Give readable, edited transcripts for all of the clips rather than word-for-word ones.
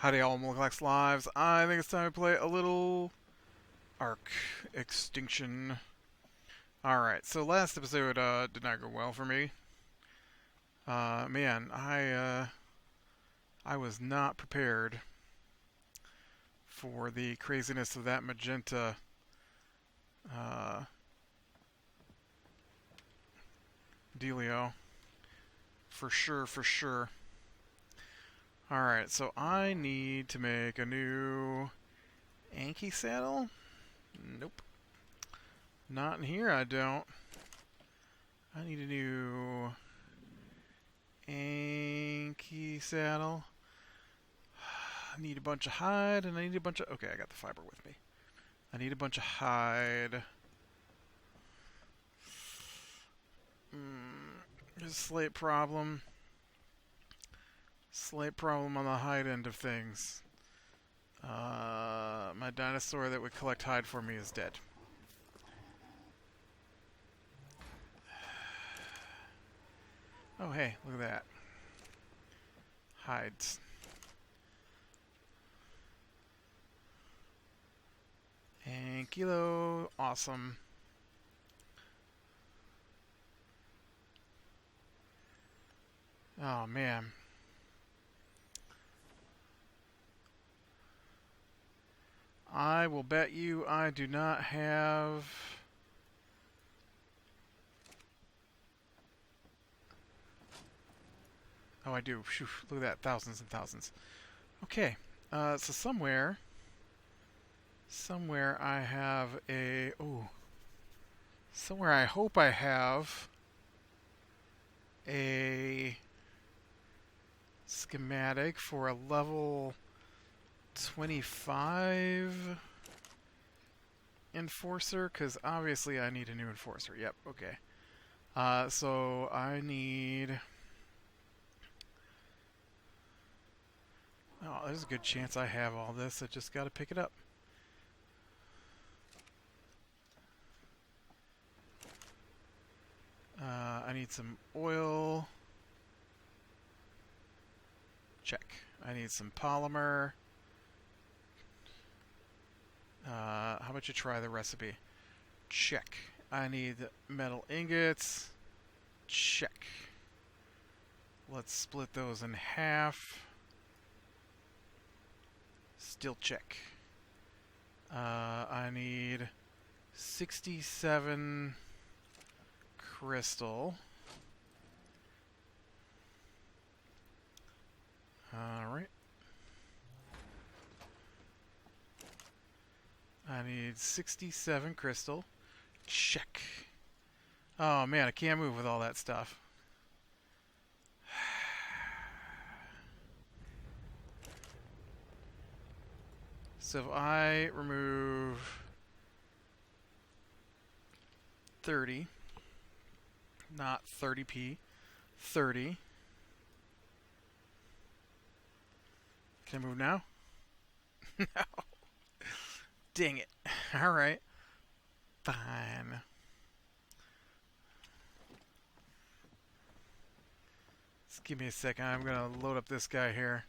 Howdy all Moloclax Lives. I think it's time to play a little Ark Extinction. Alright, so last episode did not go well for me. Man, I was not prepared for the craziness of that magenta uh, dealio. For sure, for sure. Alright, so I need to make a new Anki saddle? Nope. Not in here, I don't. I need a new Anki saddle. I need a bunch of hide, and I need a bunch of... Okay, I got the fiber with me. I need a bunch of hide. There's a slate problem. Slate problem on the hide end of things. My dinosaur that would collect hide for me is dead. Oh, hey, look at that. Hides. And kilo, awesome. Oh, man. I will bet you I do not have... Oh, I do. Phew, look at that. Thousands and thousands. Okay. So somewhere I have a... Oh. Somewhere I hope I have a schematic for a level 25 enforcer, because obviously I need a new enforcer. Yep, okay. So I need... Oh, there's a good chance I have all this. I just gotta pick it up. I need some oil. Check. I need some polymer. How about you try the recipe? Check. I need metal ingots. Check. Let's split those in half. Still check. I need 67 crystal. Alright. I need 67 crystal. Check. Oh man, I can't move with all that stuff. So if I remove 30, not 30p, 30. Can I move now? No. Dang it. Alright. Fine. Just give me a second. I'm going to load up this guy here.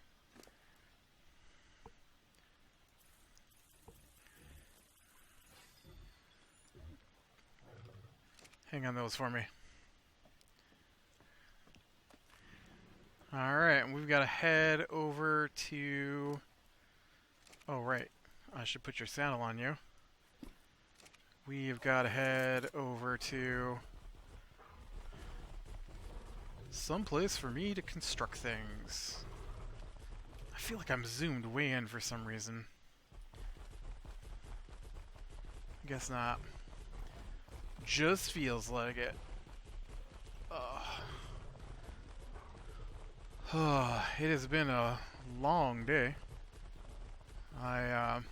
Hang on those for me. Alright, we've got to head over to... Oh, right. I should put your saddle on you. We've got to head over to... someplace for me to construct things. I feel like I'm zoomed way in for some reason. Guess not. Just feels like it. It has been a long day. I'd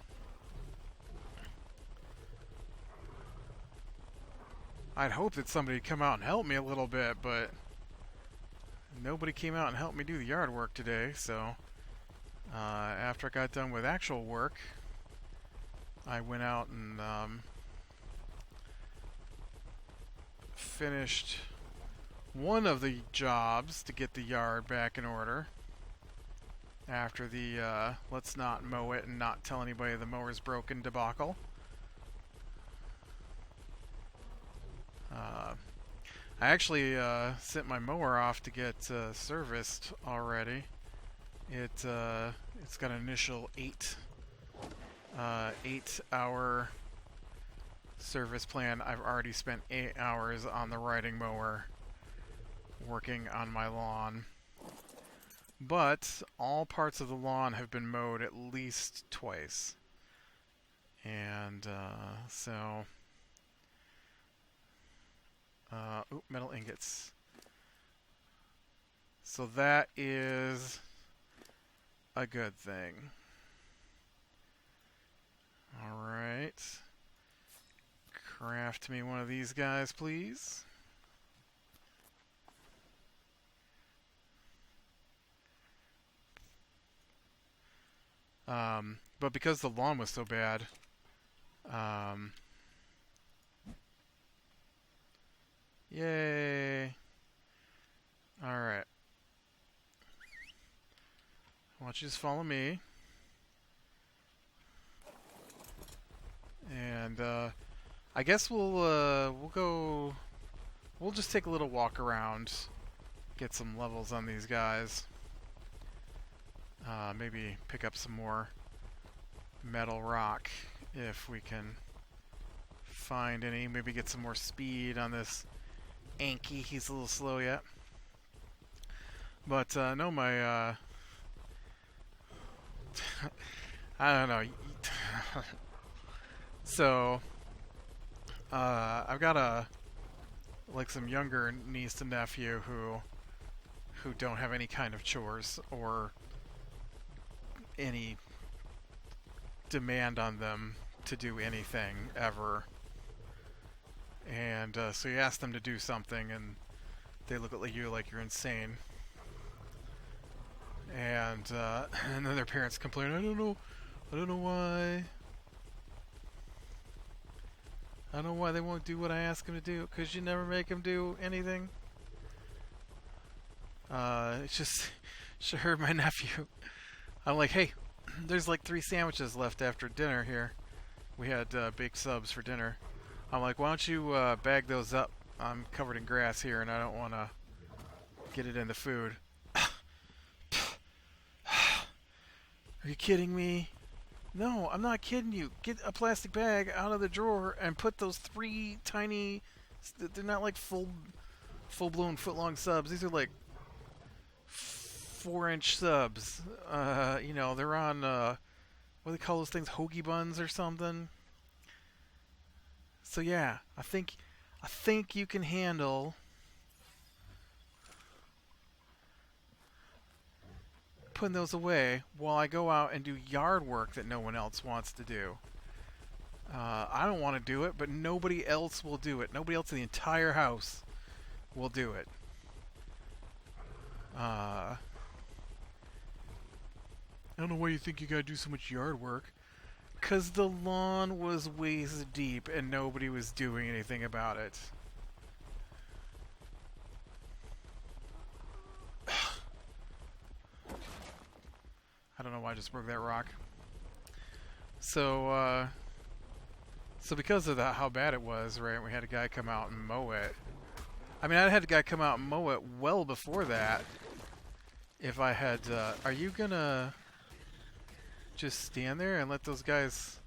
hope that somebody would come out and help me a little bit, but nobody came out and helped me do the yard work today, so after I got done with actual work, I went out and finished one of the jobs to get the yard back in order. after the let's not mow it and not tell anybody the mower's broken debacle. I actually sent my mower off to get serviced already. It's got an initial 8-hour service plan. I've already spent 8 hours on the riding mower working on my lawn. But all parts of the lawn have been mowed at least twice. And so... Oop, metal ingots. So that is a good thing. Alright. Craft me one of these guys, please. But because the lawn was so bad, yay! Alright. Why don't you just follow me? And, I guess we'll just take a little walk around, get some levels on these guys. Maybe pick up some more metal rock if we can find any. Maybe get some more speed on this Anki. He's a little slow yet. But no, my I don't know. So I've got some younger niece and nephew who don't have any kind of chores or any demand on them to do anything ever. And so you ask them to do something and they look at you like you're insane. And then their parents complain, I don't know why. I don't know why they won't do what I ask them to do, because you never make them do anything. It's just, she heard my nephew. I'm like, hey, there's like 3 sandwiches left after dinner here. We had baked subs for dinner. I'm like, why don't you bag those up? I'm covered in grass here and I don't want to get it in the food. Are you kidding me? No, I'm not kidding you. Get a plastic bag out of the drawer and put those 3 tiny... They're not like full-blown foot-long subs. These are like 4-inch subs. You know, they're on, what do they call those things? Hoagie buns or something? So yeah, I think you can handle... putting those away while I go out and do yard work that no one else wants to do. I don't want to do it, but nobody else will do it. Nobody else in the entire house will do it. I don't know why you think you gotta do so much yard work. 'Cause the lawn was waist deep and nobody was doing anything about it. I don't know why I just broke that rock. So, because of that, how bad it was, right, we had a guy come out and mow it. I mean, I had a guy come out and mow it well before that. If I had, are you gonna just stand there and let those guys...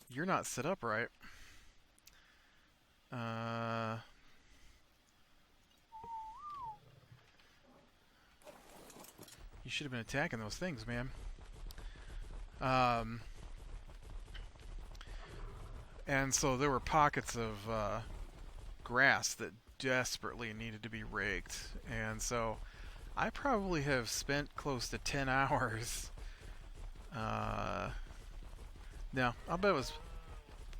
You're not set up right. You should have been attacking those things, man. And so there were pockets of grass that desperately needed to be raked. And so I probably have spent close to 10 hours. No, I'll bet it was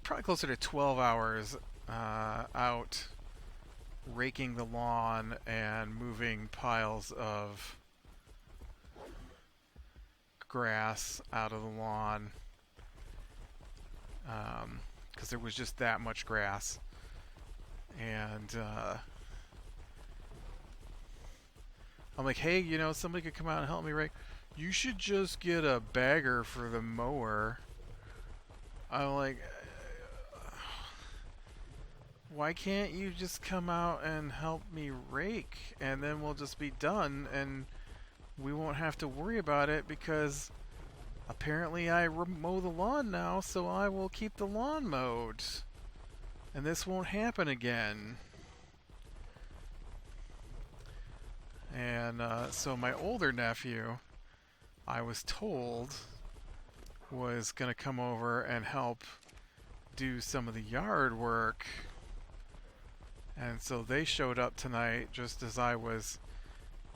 probably closer to 12 hours out raking the lawn and moving piles of grass out of the lawn, because there was just that much grass. And I'm like, hey, somebody could come out and help me, right? You should just get a bagger for the mower. I'm like, why can't you just come out and help me rake, and then we'll just be done, and we won't have to worry about it because apparently I mow the lawn now, so I will keep the lawn mowed, and this won't happen again. And so my older nephew, I was told, was going to come over and help do some of the yard work. And so they showed up tonight just as I was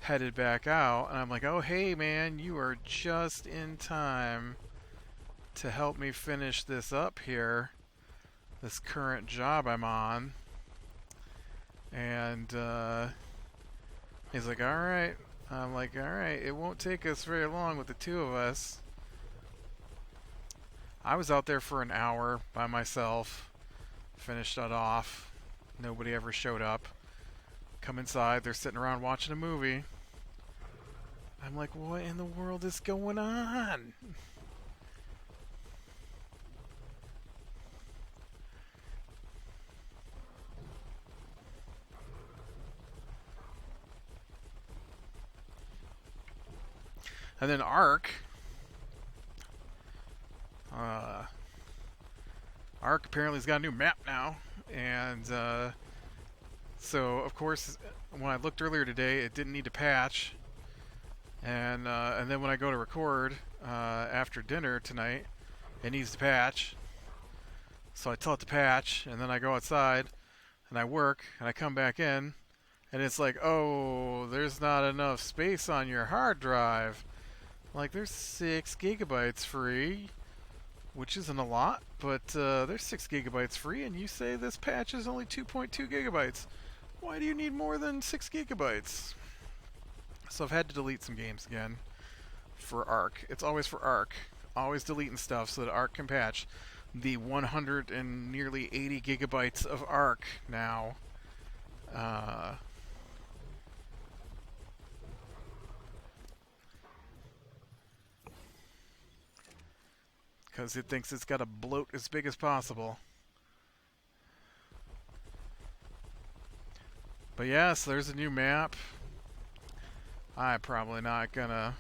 headed back out. And I'm like, oh, hey, man, you are just in time to help me finish this up here, this current job I'm on. And he's like, all right. I'm like, all right, it won't take us very long with the two of us. I was out there for an hour by myself, finished it off. Nobody ever showed up. Come inside, they're sitting around watching a movie. I'm like, what in the world is going on? And then uh, Ark apparently has got a new map now, and so of course when I looked earlier today, it didn't need to patch, and then when I go to record after dinner tonight, it needs to patch. So I tell it to patch, and then I go outside and I work, and I come back in, and it's like, oh, there's not enough space on your hard drive. Like, there's 6 gigabytes free, which isn't a lot, but there's 6 gigabytes free, and you say this patch is only 2.2 gigabytes. Why do you need more than 6 gigabytes? So I've had to delete some games again for Ark. It's always for Ark. Always deleting stuff so that Ark can patch. The 100 and nearly 80 gigabytes of Ark now. Because it thinks it's got to bloat as big as possible. But yes, there's a new map. I'm probably not gonna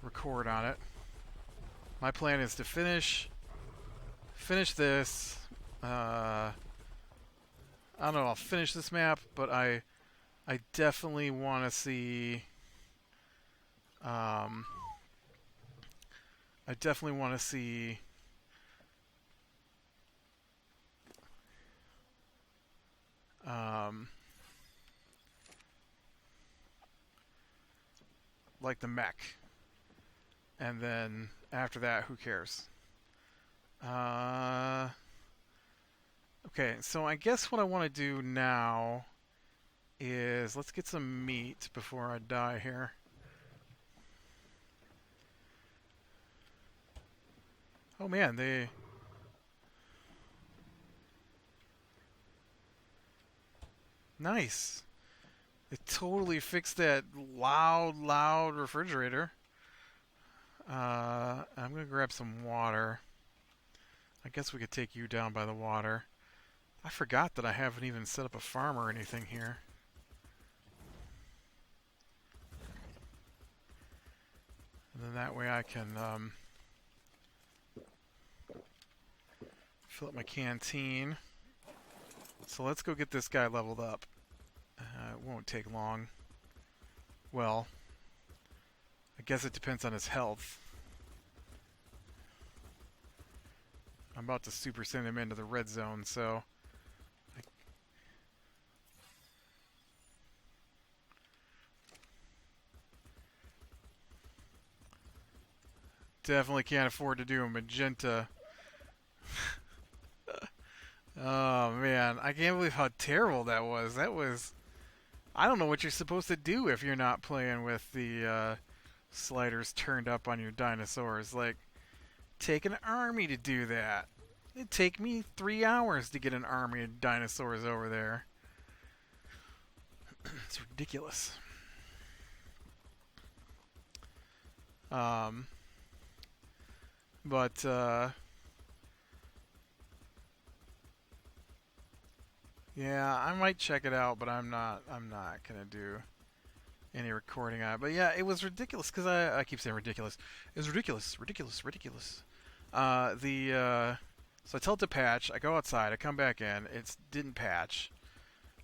record on it. My plan is to finish this. I don't know. I'll finish this map, but I definitely want to see. I definitely want to see. Like the mech, and then after that, who cares? Okay, so I guess what I want to do now is let's get some meat before I die here. Oh man, they... Nice. It totally fixed that loud refrigerator. I'm gonna grab some water. I guess we could take you down by the water. I forgot that I haven't even set up a farm or anything here. And then that way I can fill up my canteen. So let's go get this guy leveled up. It won't take long. Well, I guess it depends on his health. I'm about to super send him into the red zone, so... Definitely can't afford to do a magenta. Oh man, I can't believe how terrible that was. That was... I don't know what you're supposed to do if you're not playing with the sliders turned up on your dinosaurs. Like, take an army to do that. It'd take me 3 hours to get an army of dinosaurs over there. It's ridiculous. Um, but yeah, I might check it out, but I'm not. I'm not gonna do any recording on it. But yeah, it was ridiculous because I keep saying ridiculous. It was ridiculous, ridiculous, ridiculous. The So I tell it to patch. I go outside. I come back in. It didn't patch.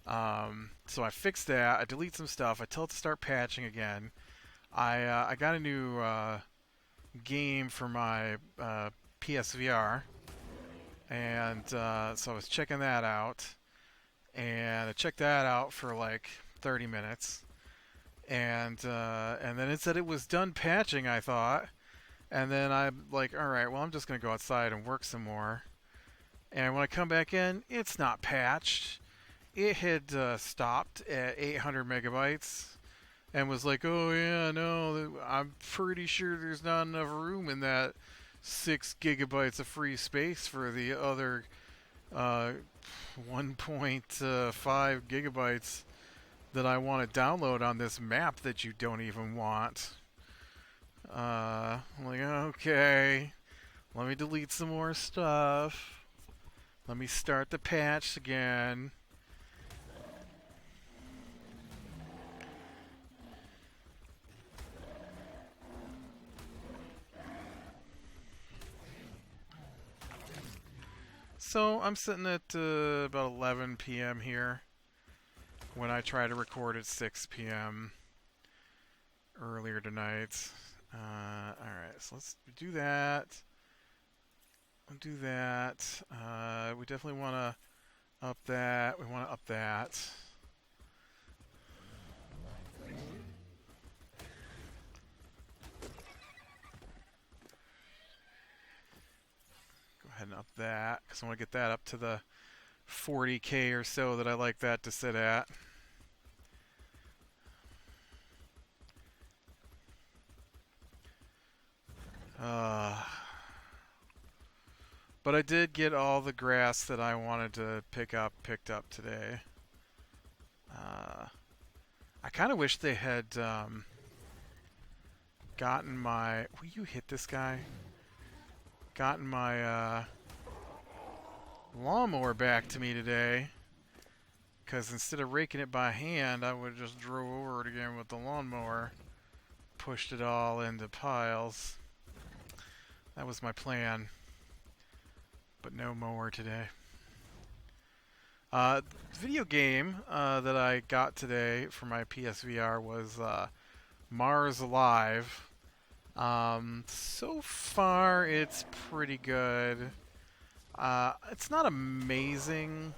So I fix that. I delete some stuff. I tell it to start patching again. I got a new game for my PSVR, and so I was checking that out, and I checked that out for like 30 minutes, and then it said it was done patching. I thought, and then I'm like, all right, well, I'm just gonna go outside and work some more. And when I come back in, it's not patched. It had stopped at 800 megabytes and was like, "Oh yeah, no, I'm pretty sure there's not enough room in that 6 gigabytes of free space for the other 1.5 gigabytes that I want to download on this map that you don't even want." I'm like, okay, let me delete some more stuff. Let me start the patch again. So I'm sitting at about 11 p.m. here when I try to record at 6 p.m. earlier tonight. Alright, so let's do that. We'll do that. We definitely want to up that. We want to up that. Go ahead and up that, because I want to get that up to the 40K or so that I like that to sit at. But I did get all the grass that I wanted to picked up today. I kind of wish they had gotten my... Will you hit this guy? Gotten my lawnmower back to me today. Because instead of raking it by hand, I would have just drove over it again with the lawnmower. Pushed it all into piles. That was my plan. But no mower today. Video game that I got today for my PSVR was Mars Alive. So far, it's pretty good. It's not amazing,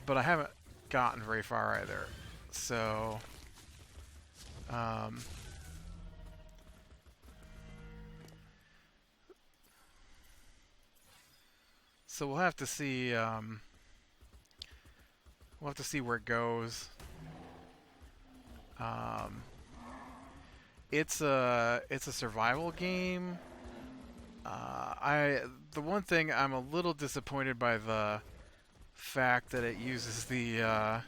but I haven't gotten very far either. So, so we'll have to see. We'll have to see where it goes. It's a survival game. The one thing I'm a little disappointed by the fact that it uses the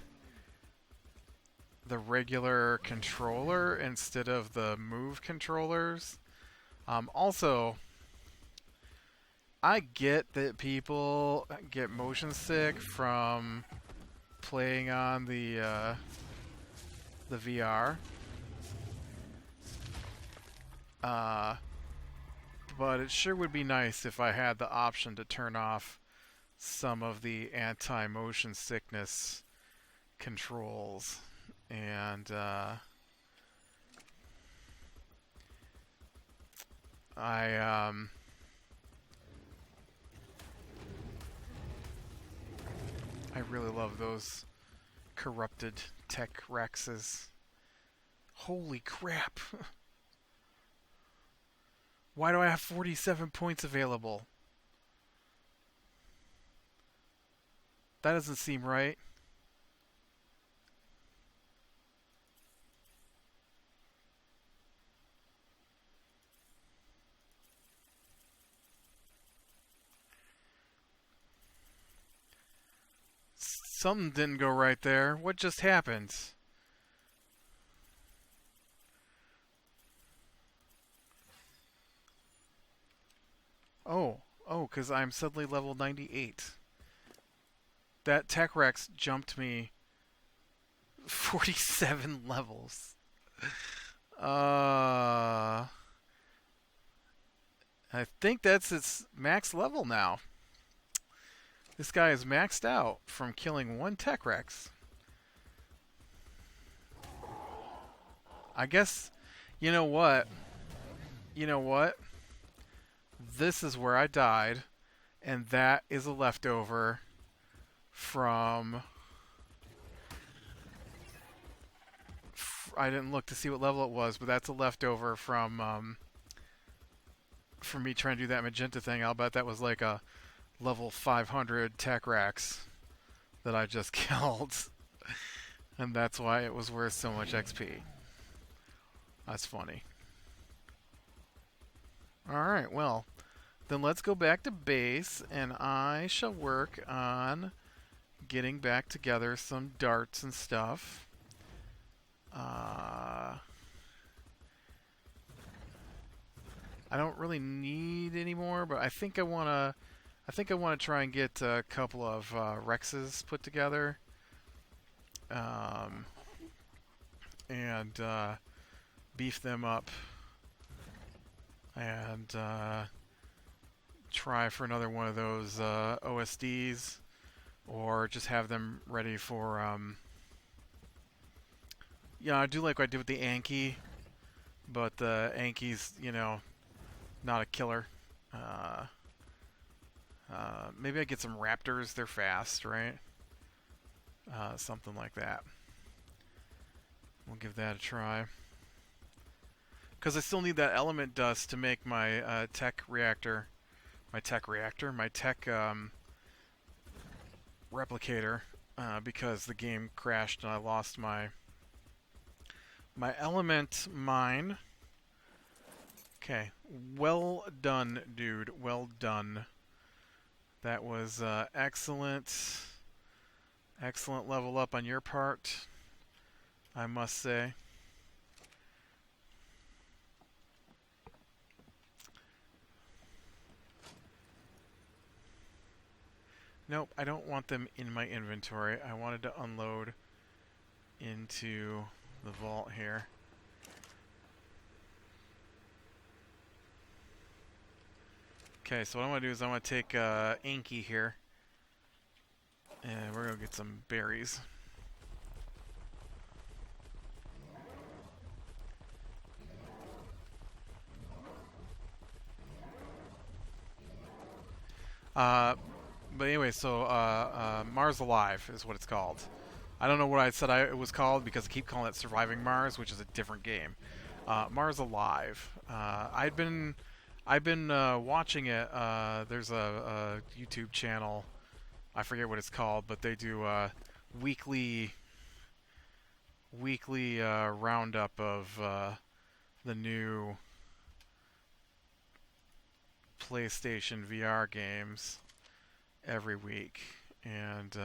regular controller instead of the move controllers. Also, I get that people get motion sick from playing on the VR. But it sure would be nice if I had the option to turn off some of the anti-motion sickness controls. And I really love those corrupted tech Rexes. Holy crap! Why do I have 47 points available? That doesn't seem right. Something didn't go right there. What just happened? Oh, oh, because I'm suddenly level 98. That Tech Rex jumped me 47 levels. Uh, I think that's its max level now. This guy is maxed out from killing one Tech Rex. I guess, you know what? You know what? This is where I died, and that is a leftover from... I didn't look to see what level it was, but that's a leftover from me trying to do that magenta thing. I'll bet that was like a level 500 Tech Rex that I just killed. And that's why it was worth so much XP. That's funny. Alright, well, then let's go back to base, and I shall work on getting back together some darts and stuff. I don't really need any more, but I think I wanna try and get a couple of Rexes put together, and beef them up, and try for another one of those OSDs, or just have them ready for. Yeah, I do like what I did with the Anki, but the Anki's, you know, not a killer. Maybe I get some Raptors. They're fast, right? Something like that. We'll give that a try. Because I still need that element dust to make my tech reactor. My tech replicator. Because the game crashed and I lost my element mine. Okay, well done, dude. Well done. That was excellent. Excellent level up on your part, I must say. Nope, I don't want them in my inventory. I wanted to unload into the vault here. Okay, so what I'm going to do is I'm going to take Anki here, and we're going to get some berries. But anyway, so Mars Alive is what it's called. I don't know what I said it was called because I keep calling it Surviving Mars, which is a different game. Mars Alive. I've been watching it. There's a YouTube channel. I forget what it's called, but they do weekly roundup of the new PlayStation VR games every week, and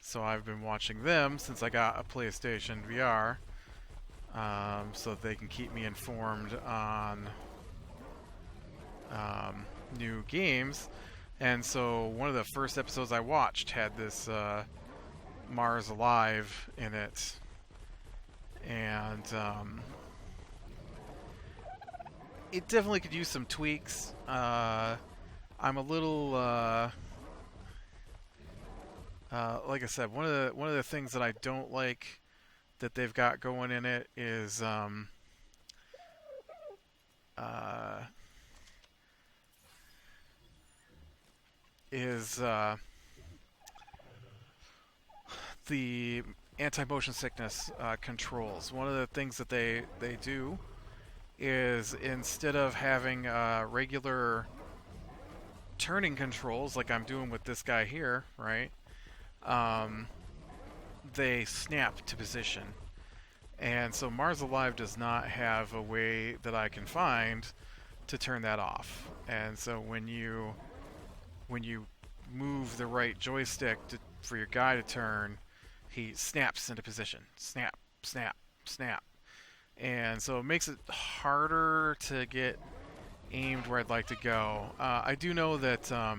so I've been watching them since I got a PlayStation VR, so that they can keep me informed on new games. And so one of the first episodes I watched had this Mars Alive in it, and it definitely could use some tweaks. I'm a little like I said, one of the things that I don't like that they've got going in it is the anti-motion sickness controls. One of the things that they do is, instead of having regular turning controls like I'm doing with this guy here, right? They snap to position. And so Mars Alive does not have a way that I can find to turn that off. And so when you move the right joystick for your guy to turn, he snaps into position. Snap, snap, snap. And so it makes it harder to get aimed where I'd like to go. I do know that a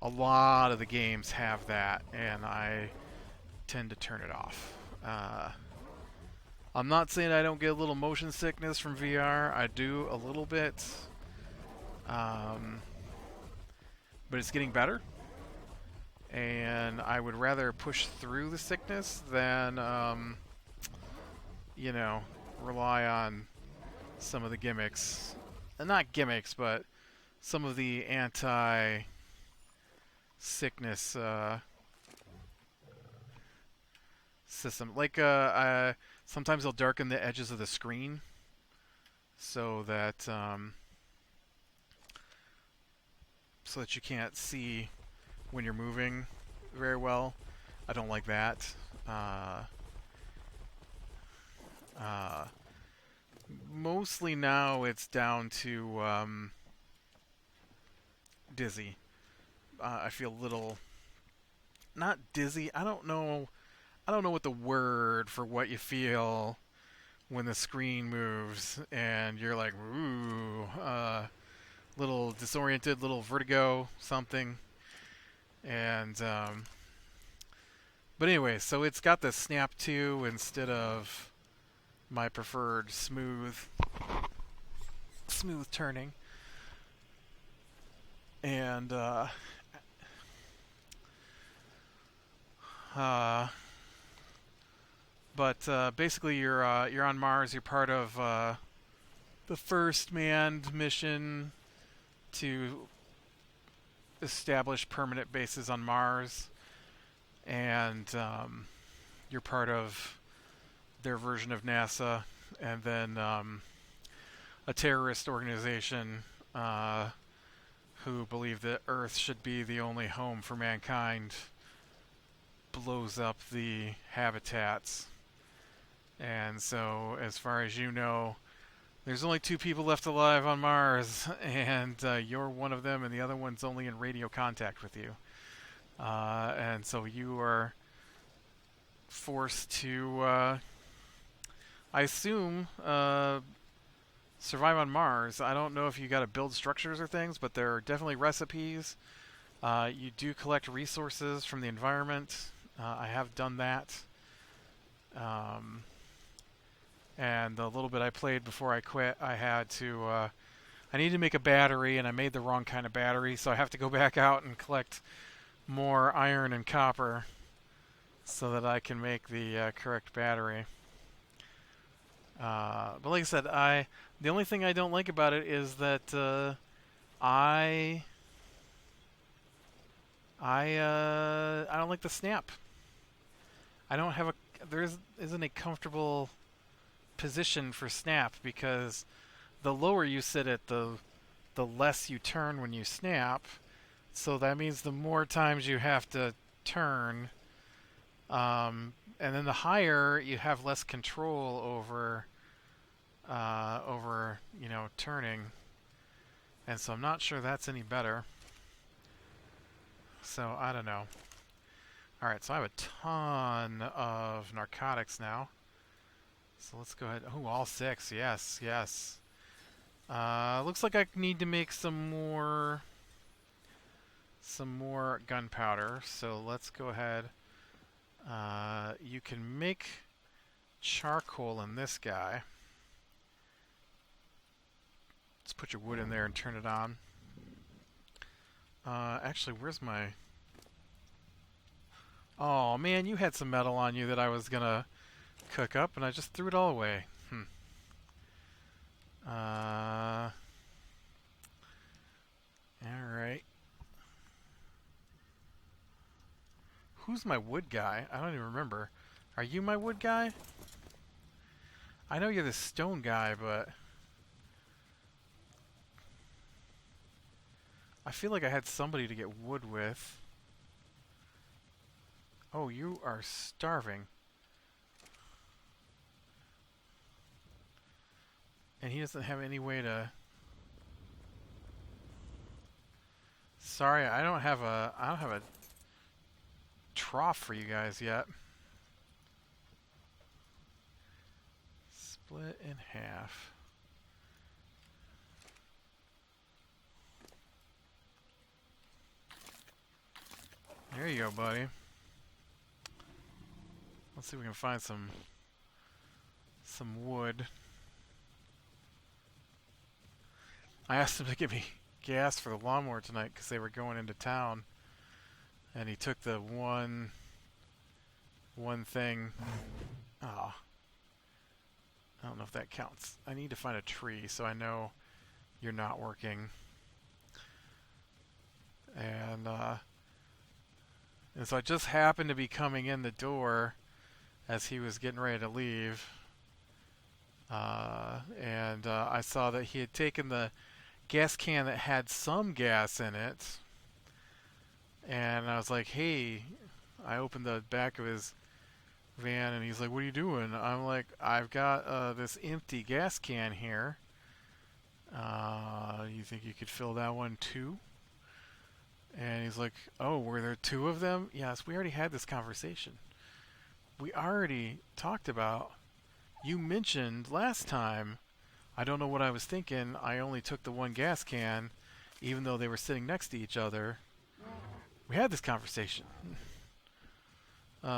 lot of the games have that, and I tend to turn it off. I'm not saying I don't get a little motion sickness from VR. I do a little bit. But it's getting better. And I would rather push through the sickness than, you know, rely on some of the gimmicks. Not gimmicks, but some of the anti-sickness system. Like, sometimes they'll darken the edges of the screen so that you can't see when you're moving very well. I don't like that. Mostly now it's down to dizzy. I feel a little not dizzy. I don't know what the word for what you feel when the screen moves and you're like, ooh, little disoriented, little vertigo, something. And but anyway, so it's got the snap 2 instead of my preferred smooth turning. And but basically you're on Mars. You're part of the first manned mission to establish permanent bases on Mars, and you're part of their version of NASA, and then a terrorist organization who believe that Earth should be the only home for mankind blows up the habitats. And so, as far as you know, there's only 2 people left alive on Mars, and you're one of them, and the other one's only in radio contact with you. And so you are forced to, I assume, survive on Mars. I don't know if you got to build structures or things, but there are definitely recipes. You do collect resources from the environment. I have done that. And the little bit I played before I quit, I had to, I needed to make a battery, and I made the wrong kind of battery, so I have to go back out and collect more iron and copper so that I can make the correct battery. But like I said, the only thing I don't like about it is that I don't like the snap. I don't have there isn't a comfortable position for snap, because the lower you sit it, the less you turn when you snap. So that means the more times you have to turn, and then the higher you have less control over turning. And so I'm not sure that's any better. So I don't know. All right, so I have a ton of narcotics now. So let's go ahead. Oh, all 6. Yes, yes. Looks like I need to make some more gunpowder. So let's go ahead. You can make charcoal in this guy. Let's put your wood in there and turn it on. Actually, where's my... Oh, man, you had some metal on you that I was gonna cook up, and I just threw it all away. Alright. Who's my wood guy? I don't even remember. Are you my wood guy? I know you're the stone guy, but... I feel like I had somebody to get wood with. Oh, you are starving. And he doesn't have any way to... Sorry, I don't have a trough for you guys yet. Split in half. There you go, buddy. Let's see if we can find some wood. I asked him to give me gas for the lawnmower tonight because they were going into town, and he took the one thing. Oh, I don't know if that counts. I need to find a tree so I know you're not working. And so I just happened to be coming in the door as he was getting ready to leave. And I saw that he had taken the gas can that had some gas in it. And I was like, hey, I opened the back of his van and he's like, what are you doing? I'm like, I've got this empty gas can here. You think you could fill that one too? And he's like, oh, were there two of them? Yes, we already had this conversation. We already talked about, you mentioned last time, I don't know what I was thinking, I only took the one gas can, even though they were sitting next to each other. We had this conversation. You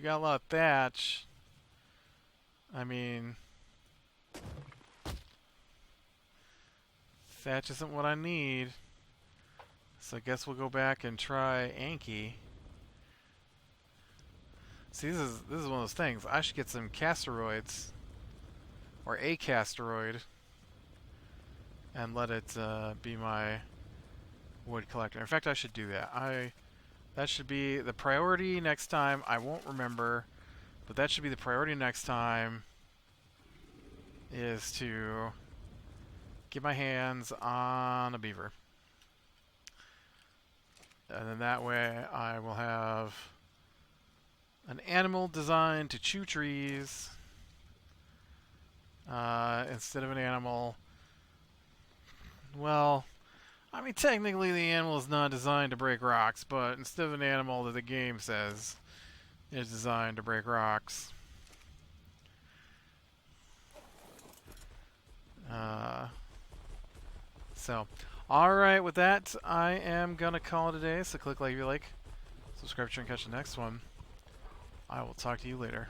got a lot of thatch. I mean, thatch isn't what I need. So I guess we'll go back and try Anki. See, this is one of those things. I should get some casteroids, or a casteroid, and let it be my wood collector. In fact, I should do that. That should be the priority next time. I won't remember, but that should be the priority next time, is to get my hands on a beaver. And then that way I will have an animal designed to chew trees instead of an animal. Well, I mean, technically the animal is not designed to break rocks, but instead of an animal that the game says is designed to break rocks. So, alright, with that, I am going to call it a day. So click like if you like, subscribe, and catch the next one. I will talk to you later.